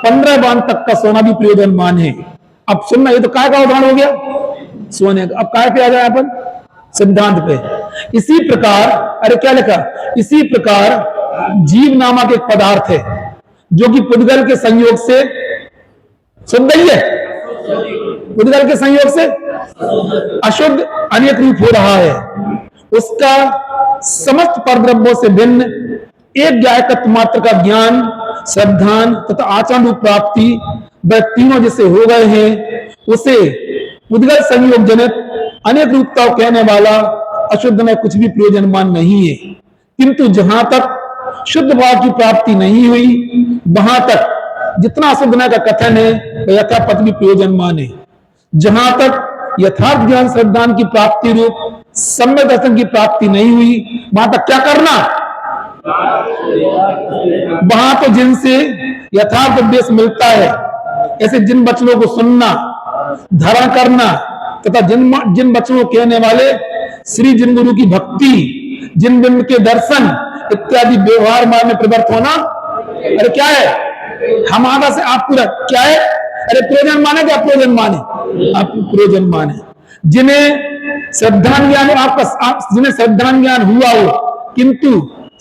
15 बांध तक का सोना भी प्रयोजनमान है। अब सुनना, ये तो काय का उदाहरण हो गया सोने का। अब काय पे आ जाए अपन? सिद्धांत पे। इसी प्रकार, अरे क्या लिखा, इसी प्रकार जीव नामक एक पदार्थ है जो कि पुद्गल के संयोग से शुद्ध ही है, पुद्गल के संयोग से अशुद्ध अनेक रूप हो रहा है। उसका समस्त परद्रव्यों से भिन्न एक ज्ञायकत्व मात्र का ज्ञान, श्रद्धान तथा आचरण रूप प्राप्ति, वह तीनों जैसे हो गए हैं, उसे पुद्गल संयोग जनित अनेक रूपता कहने वाला अशुद्ध में कुछ भी प्रयोजनमान नहीं है। किंतु जहां तक शुद्ध भाव की प्राप्ति नहीं हुई, वहां तक जितना अशुद्ध का कथन है वह यथापथ भी प्रयोजनमान है। जहां तक यथार्थ ज्ञान श्रद्धान की प्राप्ति रूप सम्यक दर्शन की प्राप्ति नहीं हुई, वहां तक क्या करना? वहां तो जिनसे यथार्थ उपदेश मिलता है, ऐसे जिन वचनों को सुनना, धारण करना तथा जिन वचनों को कहने वाले श्री जिन गुरु की भक्ति, जिन बिंब के दर्शन इत्यादि व्यवहार मार्ग में प्रवृत्त होना, अरे क्या है हमारा से आप पूरा क्या है? अरे प्रयोजन माने क्या? प्रयोजन माने, आप प्रयोजन माने। जिन्हें श्रद्धान ज्ञान जिन्हें श्रद्धान ज्ञान हुआ हो किंतु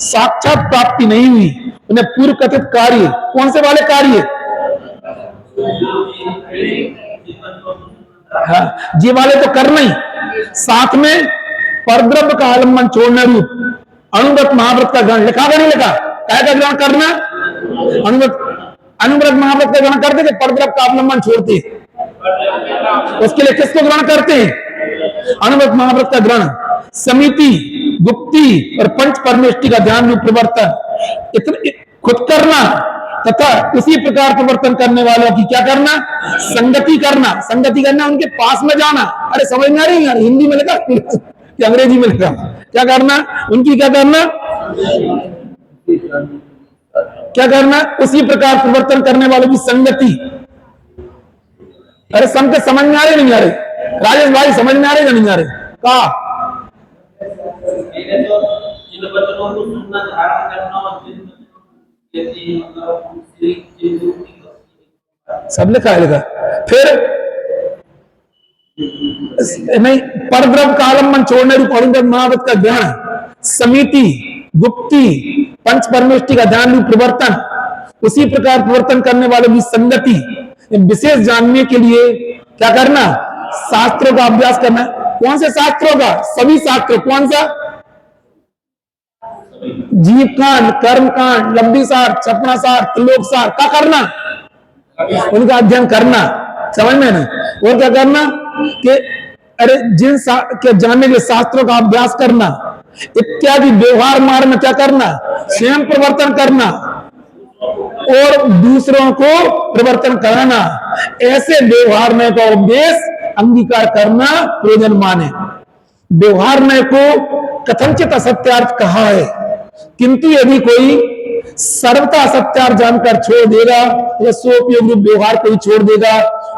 साक्षात प्राप्ति नहीं हुई, उन्हें पूर्व कथित कार्य, कौन से वाले कार्य? हाँ, ये वाले तो करना ही, साथ में परद्रव्य का आलम्बन छोड़ना रूप अनुव्रत महाव्रत का ग्रहण, लिखा नहीं लिखा? क्या का ग्रहण करना? अनुव्रत महाव्रत का ग्रहण करते थे, परद्रव्य का अवलंबन छोड़ते, उसके लिए किसको ग्रहण करते हैं? अनुव्रत महाव्रत का ग्रहण, समिति, गुप्ती और पंच परमेष्टि का ध्यान रूप प्रवर्तन, इतने खुद करना तथा उसी प्रकार प्रवर्तन करने वालों की क्या करना? संगति करना। संगति करना, उनके पास में जाना। अरे समझ में आ रही है? हिंदी में लिखा कि अंग्रेजी में लिखा? क्या करना? उनकी क्या करना? क्या करना? उसी प्रकार प्रवर्तन करने वालों की संगति। अरे संगत समझ में आ रहे नहीं आ रहे? राजेश भाई समझ में आ रहे या नहीं आ रहे? कहा सब लिखा है, लिखा। फिर नहीं, परद्रव्य का आलम्बन छोड़ने रूप अनुव्रत महाव्रत का ग्रहण, समिति, गुप्ती, पंच परमेष्टि का ध्यान रूप प्रवर्तन, उसी प्रकार प्रवर्तन करने वालों की संगति, विशेष जानने के लिए क्या करना? शास्त्रों का अभ्यास करना। कौन से शास्त्रों का? सभी शास्त्रों। कौन सा? जीव कांड, कर्म कांड, लब्धि सार, सपना सार, त्रिलोक सार का करना, उनका अध्ययन करना। समझ में ना? और क्या करना कि अरे जिन के जानने के शास्त्रों का अभ्यास करना इत्यादि व्यवहार मार्ग में क्या करना? स्वयं प्रवर्तन करना और दूसरों को प्रवर्तन कराना। ऐसे व्यवहार में का उपदेश अंगीकार करना प्रयोजन माने। व्यवहार में को कथनचित असत्यार्थ कहा है, किंतु यदि कोई सर्वथा असत्यार्थ जानकर छोड़ देगा या स्वोपयोग रूप व्यवहार को ही छोड़ देगा,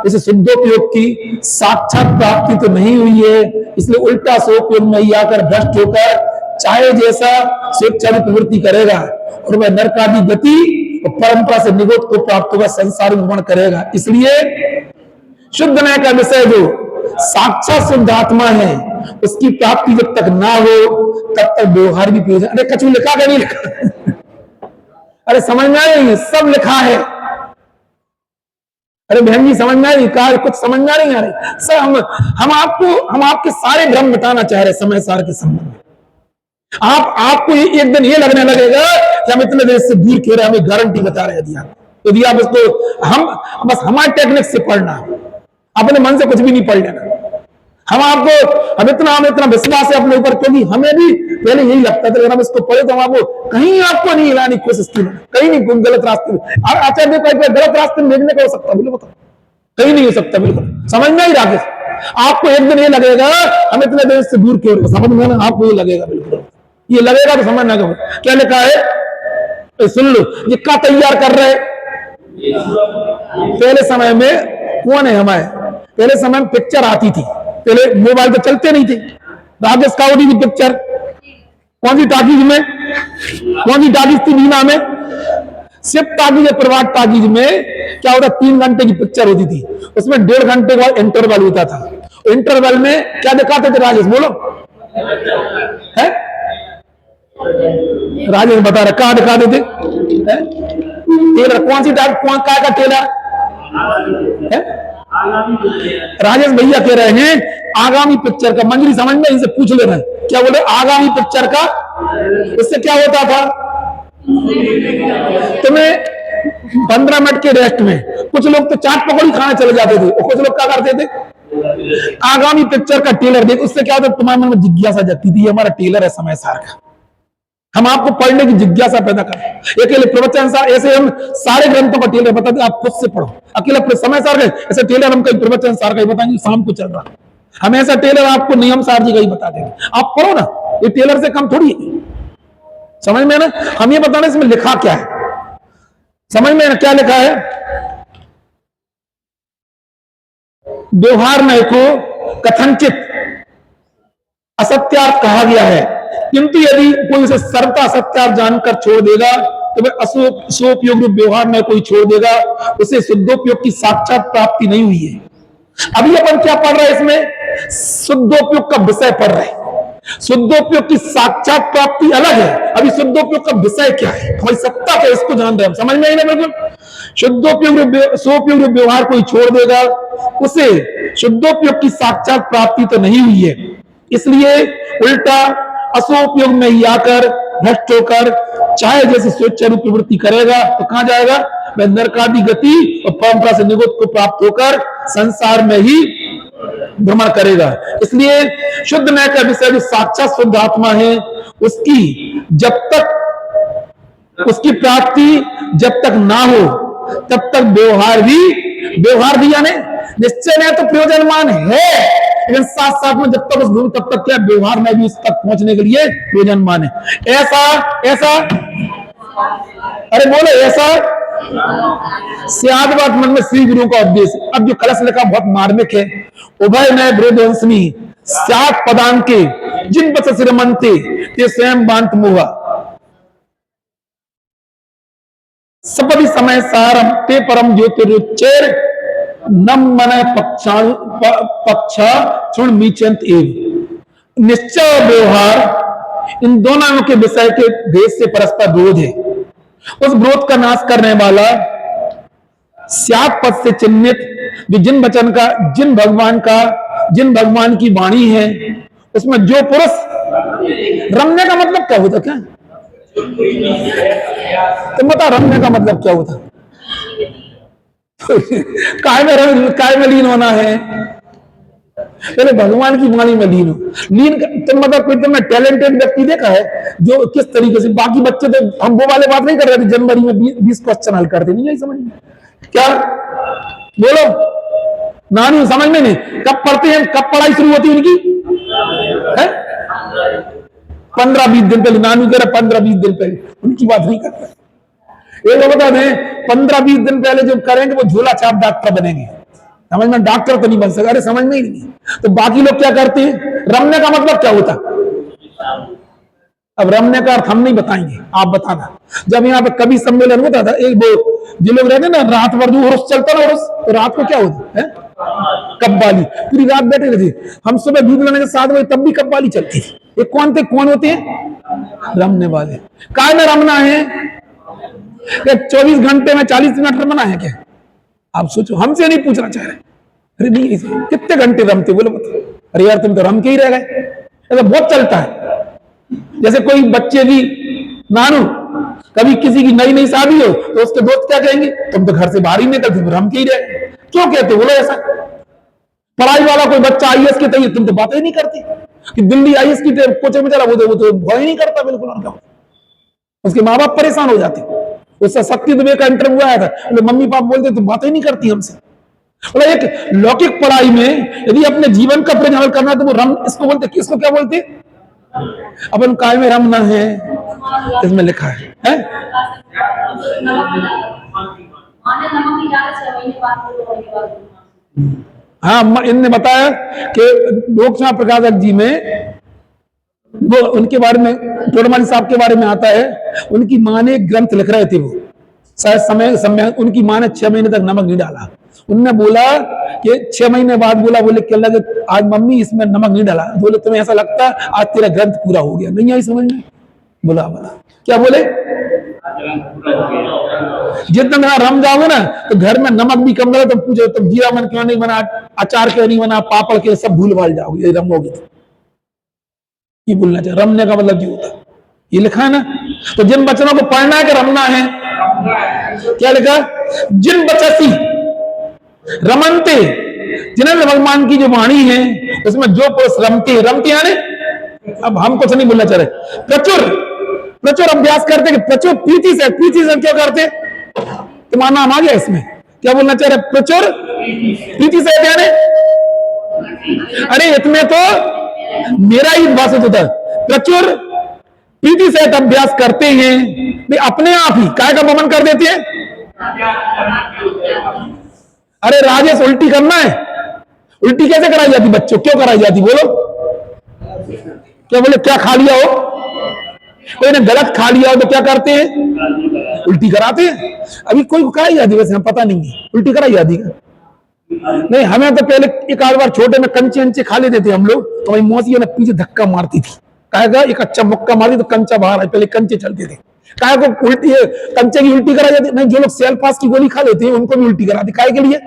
इसे शुद्धोपयोग की साक्षात प्राप्ति तो नहीं हुई है, इसलिए उल्टा स्वोपयोग में ही आकर भ्रष्ट होकर चाहे जैसा स्वेच्छा प्रवृत्ति करेगा और वह नरकादि गति और परंपरा से निगोत को प्राप्त होगा, संसार भ्रमण करेगा। इसलिए शुद्ध न्याय का विषय जो साक्षात शुद्ध आत्मा है उसकी प्राप्ति जब तक ना हो तब तक व्यवहार भी प्रयोजन। अरे कछु लिखा क्या नहीं लिखा? अरे समझ में आ रही है? सब लिखा है। अरे बहन जी समझ में आ रही? कहा कुछ समझ में आ रही है? सर हम आपके सारे भ्रम मिटाना चाह रहे समय सार के संबंध में। आपको एक दिन ये लगने लगेगा कि हम इतने देर से दूर क्यों रहे, हमें गारंटी बता रहे यदि आप इसको हम बस हमारे टेक्निक से पढ़ना, अपने मन से कुछ भी नहीं पढ़ लेना। हम इतना विश्वास है अपने ऊपर, क्योंकि हमें भी पहले यही लगता था अगर हम इसको पढ़े तो हम आपको कहीं आपको नहीं हिलाने की कोशिश की, कहीं नहीं गलत रास्ते में। आचार्य गलत रास्ते में भेजने का हो सकता? बोले बताओ, कहीं नहीं हो सकता। बिल्कुल समझ में ही राकेश, आपको एक दिन ये लगेगा हम इतने देर से दूर क्यों, समझ में ना? आपको ये लगेगा, बिल्कुल ये लगेगा तो समझना क्या लिखा है। सुन लो, ये क्या तैयार कर रहे? पहले समय में कौन है हमारे? पहले समय में पिक्चर आती थी, पहले मोबाइल तो चलते नहीं थे। राजेश का होती थी पिक्चर, कौन सी टाकीज में? कौन सी टाकीज थी बीना में? सिर्फ टाकीज है, प्रभात टाकीज में क्या होता? 3 घंटे की पिक्चर होती थी, उसमें 1.5 घंटे का इंटरवल होता था। इंटरवल में क्या दिखाते थे राजेश? बोलो है? राजेश बता रहा, कहा दिखाते थे? टेलर कौन सी टाइप, कौन का टेलर है? राजेश भैया कह रहे हैं आगामी पिक्चर का। मंजरी समझ में? इनसे पूछ ले रहे हैं क्या बोले आगामी पिक्चर का। इससे क्या होता था? तुम्हें 15 मिनट के रेस्ट में कुछ लोग तो चाट पकौड़ी खाने चले जाते थे और कुछ लोग क्या करते थे? आगामी पिक्चर का टेलर देख। उससे क्या होता? तुम्हारे मन में जिज्ञासा जगती थी, हमारा टेलर है समय सार का, हम आपको पढ़ने की जिज्ञासा पैदा करें। अकेले प्रवचन सार ऐसे हम सारे ग्रंथों का टेलर बताते, आप खुद से पढ़ो। अकेला समय सार का ऐसे टेलर हम कहीं प्रवचन सार का ही बताएंगे, शाम को चल रहा हम ऐसा टेलर आपको नियम सार जी का ही बता देंगे। आप पढ़ो ना, ये टेलर से कम थोड़ी है। समझ में ना? हम ये बताने इसमें लिखा क्या है, समझ में ना क्या लिखा है? व्यवहार में को कथनचित असत्यार्थ कहा गया है, किंतु यदि कोई उसे सर्वथा असत्यार्थ जानकर छोड़ देगा तो वह स्वोपयोग रूप व्यवहार में कोई छोड़ देगा, उसे शुद्धोपयोग की साक्षात प्राप्ति नहीं हुई है। अभी अपन क्या पढ़ रहे हैं इसमें? शुद्धोपयोग का विषय पढ़ रहे हैं। शुद्धोपयोग की साक्षात प्राप्ति अलग है, अभी शुद्धोपयोग का विषय क्या है, हमारी सत्ता क्या है, इसको जान रहे हैं। समझ में आई ना? बिल्कुल शुद्धोपयोग सोपयोग व्यवहार कोई छोड़ देगा, उसे शुद्धोपयोग की साक्षात प्राप्ति तो नहीं हुई है, इसलिए उल्टा असोपयोग में ही आकर भ्रष्ट होकर चाहे जैसे स्वेच्छारूप प्रवृत्ति करेगा तो कहां जाएगा? वह नरकादि गति और परंपरा से निगुत को प्राप्त होकर संसार में ही भ्रमण करेगा। इसलिए शुद्ध न्याय का विषय जो साक्षात शुद्ध आत्मा है, उसकी जब तक उसकी प्राप्ति जब तक ना हो तब तक व्यवहार भी यानी निश्चय न्याय तो प्रयोजनमान है, लेकिन साथ साथ में जब तक उस तब तक क्या व्यवहार में भी उस तक पहुंचने के लिए प्रयोजनमान है। ऐसा अरे बोलो ऐसा सियाद बात मन में श्री गुरु का उपदेश। अब जो कलश लिखा बहुत मार्मिक है। उभय नय विरोधवंशनी स्यात् पदांके जिन बस सिरमंते ते स्वयं बांत मुआ सपदि समय सारम ते परम ज्योतिरुच्चेर नम मन पक्षा क्षुण मीचंत एव। निश्चय व्यवहार इन दोनों के विषय के भेद से परस्पर विरोध है। उस विरोध का नाश करने वाला स्यात् पद से चिन्हित जो जिन भगवान की वाणी है, उसमें जो पुरुष रमने का मतलब क्या होता? क्या तुम बता, रमने का मतलब क्या होता? काय में लीन होना है। पहले भगवान की वाणी में लीन तुम मतलब कोई तुमने टैलेंटेड व्यक्ति देखा है जो किस तरीके से, बाकी बच्चे तो हम वो वाले बात नहीं कर रहे थे जनवरी में 20 क्वेश्चन हल करते, नहीं यही समझ में क्या? बोलो नानी समझ में नहीं। कब पढ़ते हैं, कब पढ़ाई शुरू होती है उनकी? 15-20 दिन पहले। नानी कह रहे 15-20 दिन पहले, उनकी बात नहीं कर रहे। ये बता दें 15-20 दिन पहले जो करेंगे वो झोला छाप डॉक्टर बनेंगे। समझ में? डॉक्टर तो नहीं बन सका। अरे समझ में ही नहीं। तो बाकी लोग क्या करते हैं? रमने का मतलब क्या होता? अब रमने का अर्थ हम नहीं बताएंगे, आप बताना। जब यहाँ पे कवि सम्मेलन होता था, एक वो जो लोग रहते ना रात भर जो उर्स चलता ना, उर्स तो रात को क्या होता है? कव्वाली पूरी रात बैठे रहते। हम सुबह दूध लाने के 7 बजे तब भी कव्वाली चलती थी। ये कौन होते हैं? रमने वाले। काय में रमना है? 24 घंटे में 40 मिनट रमना है क्या? आप सोचो, हमसे नहीं पूछना चाह रहे। अरे नहीं, कितने घंटे रमते बोलो बताओ। अरे यार तुम तो रम के ही रह गए। ऐसा बहुत चलता है। जैसे कोई बच्चे की नानू कभी किसी की नई शादी हो तो उसके दोस्त क्या कहेंगे? तुम तो घर से बाहर ही निकलते, रम के ही रह। क्यों कहते बोलो ऐसा? पढ़ाई वाला कोई बच्चा आईएएस की तैयारी, तुम तो बातें ही नहीं करती कि दिल्ली आईएएस की कोचिंग में चला, वो तो भय ही नहीं करता बिल्कुल। उनका उसके माँ बाप परेशान हो जाते। उससे शक्ति दुबे का इंटरव्यू आया था, बोले मम्मी पापा बोलते तुम बातें ही नहीं करती हमसे। बोले एक लौकिक पढ़ाई में यदि अपने जीवन का प्रयोजन करना है तो वो रम इसको बोलते, किसको क्या बोलते? अपन काय में रमना है, इसमें लिखा है? हाँ, इनने बताया कि लोकसभा प्रकाशक जी में वो उनके बारे में, टोडरमल साहब के बारे में आता है। उनकी माँ ने एक ग्रंथ लिख रहे थे, वो शायद समय उनकी माँ ने 6 महीने तक नमक नहीं डाला। उनने बोला कि 6 महीने बाद बोले क्या लगे आज मम्मी इसमें नमक नहीं डाला। बोले तुम्हें ऐसा लगता है आज तेरा ग्रंथ पूरा हो गया? नहीं आई समझ में? बोला क्या बोले? जितना रम जाओगे ना तो घर में नमक भी कम लगे तो पूछो तुम जीरा मन क्यों नहीं बना, अचार क्यों नहीं बना, पापड़ के सब भूल भाल जाओगे ये रमोगे तो। ये बोलना चाहिए रमने का मतलब क्या होता है, ये लिखा है ना। तो जिन वचनों को पढ़ना है कि रमना है, क्या लिखा? जिन बचसी रमनते, जिन्होंने भगवान की जो वाणी है उसमें जो पुरुष रमते यानी, अब हम कुछ नहीं बोलना चाह रहे, प्रचुर अभ्यास करते, प्रचुर प्रीति से क्या करते? तुम्हारा नाम आ गया इसमें, क्या बोलना चाह रहे? प्रचुर प्रीति से यानी, अरे इतने तो मेरा ही भाषित होता है। प्रचुर प्रीति से अभ्यास करते हैं, वे अपने आप ही काय का वमन कर देते हैं। अरे राजेश उल्टी करना है, उल्टी कैसे कराई जाती बच्चों? क्यों कराई जाती बोलो? क्या बोले? क्या खा लिया हो, कोई ने गलत खा लिया हो तो क्या करते हैं? उल्टी कराते हैं। अभी कोई कराई जाती, वैसे पता नहीं है उल्टी कराई जाती है। नहीं, हमें तो पहले एक आध बार छोटे में कंचे अंचे खा लेते थे हम लोग, तो भाई मौसी ने पीछे धक्का मारती थी, कहेगा एक अच्छा मुक्का मारी तो कंचा बाहर है, पहले कंचे चलते थे, काय को उल्टी है, कंचे की उल्टी करा जाती नहीं, जो लोग सेल पास की गोली खा लेते हैं उनको भी उल्टी करा दी, काय के लिए?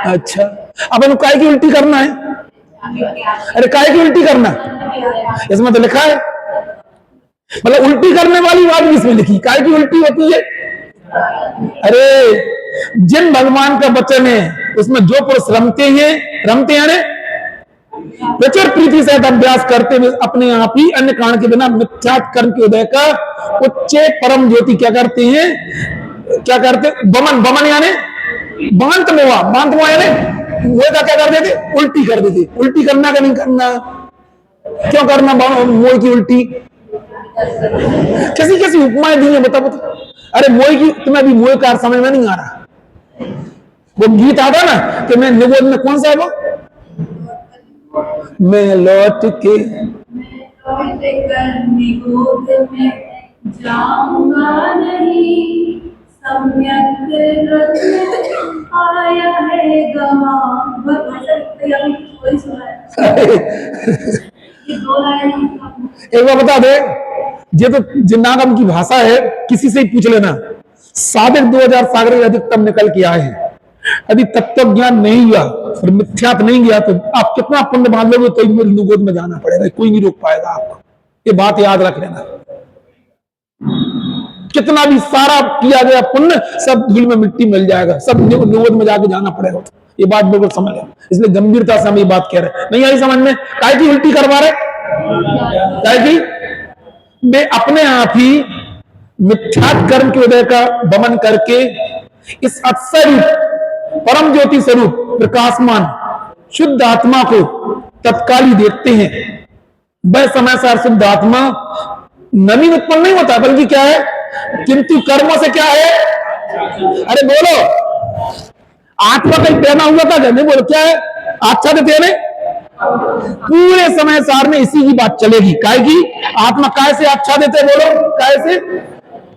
अच्छा, अब इनको काय की उल्टी करना है? अरे काय की उल्टी करना, इसमें तो लिखा है, मतलब उल्टी करने वाली बात भी इसमें लिखी, काय की उल्टी होती है? अरे जिन भगवान का वचन है उसमें जो पुरुष रमते हैं प्रचुर प्रीति से अभ्यास करते हुए अपने आप ही अन्य कारण के बिना मिथ्यात् कर्म के उदय का उच्च परम ज्योति क्या करते हैं, बमन यानी बांत मोह यानी मोह का क्या कर देते, उल्टी कर देते। उल्टी करना का नहीं करना, क्यों करना मोह की उल्टी? कैसी कैसी उपमाएं दी है, बता। अरे मोह की, तुम्हें भी मोह का समझ में नहीं आ रहा। वो गीत आता ना कि मैं निगोद में, कौन सा है वो, मैं लौट के निगोद में जाऊंगा नहीं, सम्यक आया है गवा। एक बार बता दे, ये तो जिन्नागम की भाषा है, किसी से ही पूछ लेना, साबिक 2000 सागर अधिकतम निकल के आए हैं, यदि तत्व ज्ञान नहीं हुआ और मिथ्यात नहीं गया तो आप कितना पुण्य बांध लोगे तो निगोद में जाना पड़ेगा, कोई नहीं रोक पाएगा आपको, ये बात याद रख लेना। कितना भी सारा किया गया पुण्य सब धूल में मिट्टी मिल जाएगा, सब निगोद में जाके जाना पड़ेगा, ये बात बिल्कुल समझ लेना। इसलिए गंभीरता से हम ये बात कह रहे, नहीं आई समझ में? काय की उल्टी करवा रहे, काय की? वे अपने आप ही मिथ्यात् कर्म के उदय का दमन करके इस अक्षर परम ज्योति स्वरूप प्रकाशमान शुद्ध आत्मा को तत्काल ही देखते हैं। वह समय सार शुद्ध आत्मा नवीन उत्पन्न नहीं होता, बल्कि क्या है, किंतु कर्मों से क्या है, अरे बोलो, आत्मा कहीं पैदा हुआ था क्या? नहीं बोलो, क्या है, आच्छादित है। पूरे समय सार में इसी की बात चलेगी, काय की? आत्मा काय से आच्छादित है, बोलो, काय से?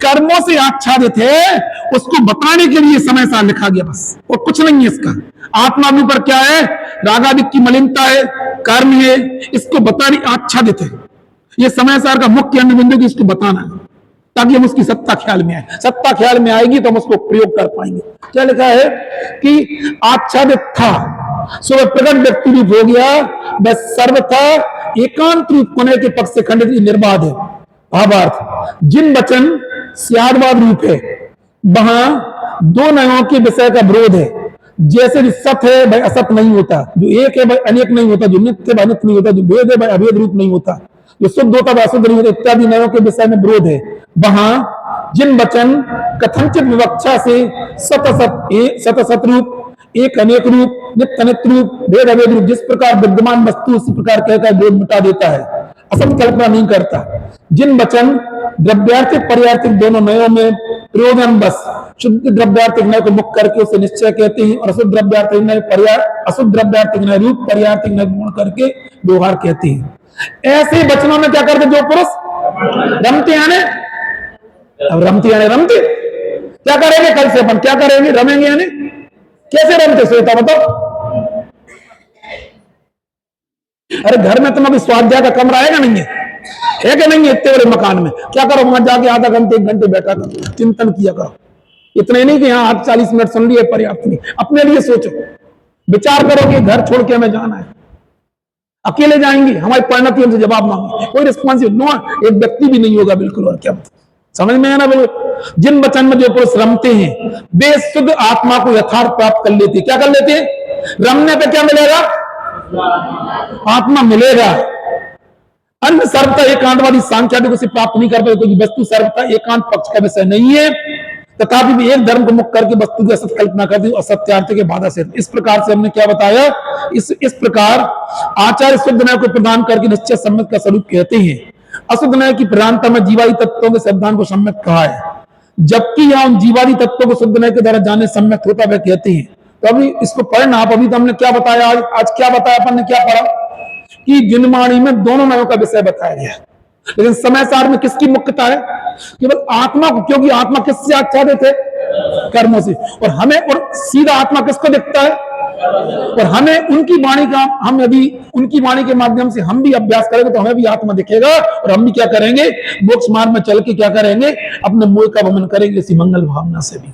कर्मों से आच्छादित है, उसको बताने के लिए समय सार लिखा गया, बस, और कुछ नहीं है इसका। आत्मा के ऊपर क्या है, रागादिक की मलिनता है, कर्म है, इसको बताने आच्छादित है। ये समय सार का मुख्य अन्य बिंदु की इसको बताना है, ताकि हम उसकी सत्ता ख्याल में आए। सत्ता ख्याल में आएगी तो हम उसको प्रयोग कर पाएंगे। क्या लिखा है कि आच्छादित था, सो प्रकट व्यक्ति रूप हो गया, वह सर्वथा एकांत रूप होने के पक्ष से खंडित निर्बाध है। भावार्थ, जिन वचन स्यादवाद रूप है, वहां दो नयों के विषय का विरोध है। जैसे सत है भाई असत नहीं होता, जो एक है भाई अनेक नहीं होता, जो नित्य है भाई नित्य नहीं होता, जो भेद है भाई अभेद रूप नहीं होता, जो शुद्ध होता है अशुद्ध नहीं होता, इत्यादि नयों के विषय में विरोध है। वहां जिन वचन कथनचित विवक्षा से सत असत रूप, एक अनेक रूप, नित्य अनित्य रूप, भेद अभेद रूप, जिस प्रकार विद्यमान वस्तु उसी प्रकार कहकर भेद मिटा देता है, असत कल्पना नहीं करता। जिन वचन द्रव्यार्थिक पर्यार्थिक दोनों नयों में प्रयोजन बस शुद्ध द्रव्यार्थिक नय को मुक्त करके उसे निश्चय कहते हैं, और अशुद्ध द्रव्यार्थिक नय अशुद्ध द्रव्यार्थिक नय रूप पर्यार्थिक नय गुण करके व्यवहार कहते हैं। ऐसे वचनों में क्या करते जो पुरुष रमते आने, अब रमते आने रमते क्या करेंगे, कल से अपन क्या करेंगे, रमेंगे यानी कैसे रमते सोता बताओ। अरे घर में तुम अभी स्वाध्याय का कमरा है नहीं है कि नहीं है, इतने बड़े मकान में क्या करो, वहां जाके आधा घंटे 1 घंटे बैठा करो, चिंतन किया करो। इतने नहीं कि यहाँ आप 40 मिनट सुन लिए पर्याप्त नहीं, अपने लिए सोचो, विचार करो कि घर छोड़ के हमें जाना है, अकेले जाएंगे, हमारी परिणति हमसे जवाब मांगे, कोई रिस्पॉन्सिव नो, एक व्यक्ति भी नहीं होगा बिल्कुल। और क्या समझ में है ना? बिल्कुल। जिन वचन में जो पुरुष रमते हैं वे शुद्ध आत्मा को यथार्थ प्राप्त कर लेते। क्या कर लेते हैं? रमने पे क्या मिलेगा? आत्मा मिलेगा। अन्य सर्वता एकांतवादी सांख्यादि को प्राप्त नहीं कर पाए, क्योंकि वस्तु सर्वता एकांत पक्ष का विषय नहीं है, तथापि भी एक धर्म को मुक्त करके वस्तु की असत कल्पना करती है और सत्यार्थ के बाधा से। इस प्रकार से हमने क्या बताया, इस प्रकार आचार्य शुद्ध न्याय को प्रदान करके निश्चय सम्यक का स्वरूप कहते हैं। अशुद्ध न्याय की प्रधानता में जीवादी तत्वों के सिद्धांत को सम्यक कहा है, जबकि यहाँ उन जीवादी तत्वों को शुद्ध न्याय के द्वारा जाने सम्यक होता वह कहते हैं। तो अभी इसको पढ़ना आप, अभी तो हमने क्या बताया, आज क्या बताया अपन ने, क्या पढ़ा कि जिनवाणी में दोनों नयों का विषय बताया गया, लेकिन समय सार में किसकी मुख्यता है? केवल आत्मा को, क्योंकि आत्मा किससे आच्छादित है? कर्मों से। और हमें, और सीधा आत्मा किसको दिखता है? और हमें उनकी वाणी का, हम अभी उनकी वाणी के माध्यम से हम भी अभ्यास करेंगे तो हमें भी आत्मा दिखेगा, और हम भी क्या करेंगे? मोक्ष मार्ग में चल के क्या करेंगे? अपने मोह का वमन करेंगे इसी मंगल भावना से भी।